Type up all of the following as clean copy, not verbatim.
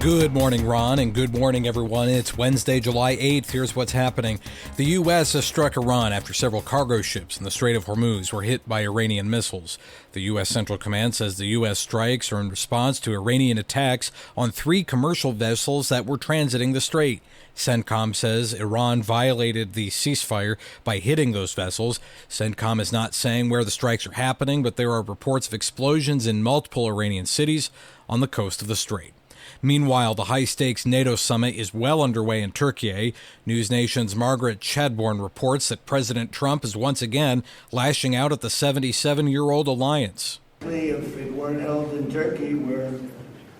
Good morning, Ron, and good morning, everyone. It's Wednesday, July 8th. Here's what's happening. The U.S. has struck Iran after several cargo ships in the Strait of Hormuz were hit by Iranian missiles. The U.S. Central Command says the U.S. strikes are in response to Iranian attacks on 3 commercial vessels that were transiting the strait. CENTCOM says Iran violated the ceasefire by hitting those vessels. CENTCOM is not saying where the strikes are happening, but there are reports of explosions in multiple Iranian cities on the coast of the strait. Meanwhile, the high-stakes NATO summit is well underway in Turkey. News Nation's Margaret Chadbourne reports that President Trump is once again lashing out at the 77-year-old alliance. If it weren't held in Turkey, where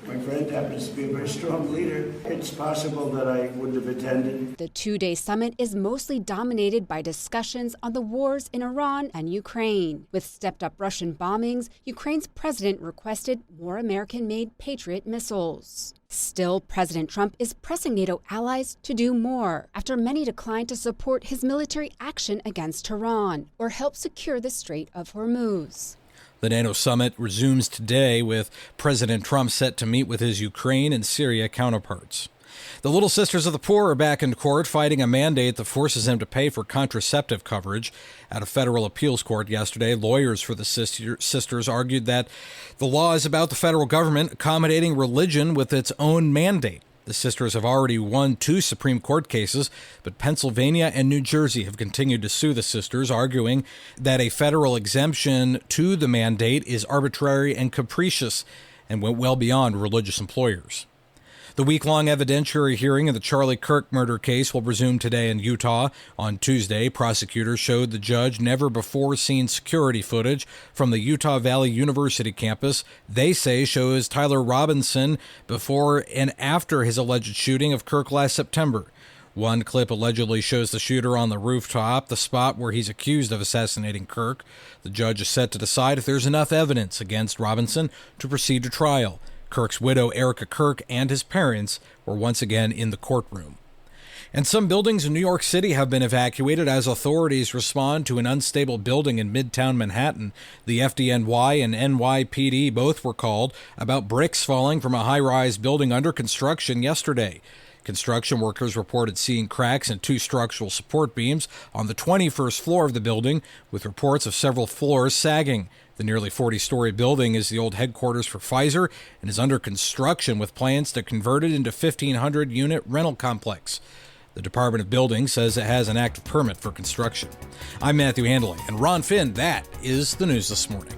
my friend happens to be a very strong leader, it's possible that I wouldn't have attended. The 2-day summit is mostly dominated by discussions on the wars in Iran and Ukraine. With stepped-up Russian bombings, Ukraine's president requested more American-made Patriot missiles. Still, President Trump is pressing NATO allies to do more, after many declined to support his military action against Iran or help secure the Strait of Hormuz. The NATO summit resumes today with President Trump set to meet with his Ukraine and Syria counterparts. The Little Sisters of the Poor are back in court fighting a mandate that forces them to pay for contraceptive coverage. At a federal appeals court yesterday, lawyers for the sisters argued that the law is about the federal government accommodating religion with its own mandate. The sisters have already won 2 Supreme Court cases, but Pennsylvania and New Jersey have continued to sue the sisters, arguing that a federal exemption to the mandate is arbitrary and capricious and went well beyond religious employers. The week-long evidentiary hearing in the Charlie Kirk murder case will resume today in Utah. On Tuesday, prosecutors showed the judge never-before-seen security footage from the Utah Valley University campus. They say shows Tyler Robinson before and after his alleged shooting of Kirk last September. One clip allegedly shows the shooter on the rooftop, the spot where he's accused of assassinating Kirk. The judge is set to decide if there's enough evidence against Robinson to proceed to trial. Kirk's widow, Erica Kirk, and his parents were once again in the courtroom. And some buildings in New York City have been evacuated as authorities respond to an unstable building in Midtown Manhattan. The FDNY and NYPD both were called about bricks falling from a high-rise building under construction yesterday. Construction workers reported seeing cracks in 2 structural support beams on the 21st floor of the building, with reports of several floors sagging. The nearly 40-story building is the old headquarters for Pfizer and is under construction with plans to convert it into a 1,500-unit rental complex. The Department of Buildings says it has an active permit for construction. I'm Matthew Handley, and Ron Finn. That is the news this morning.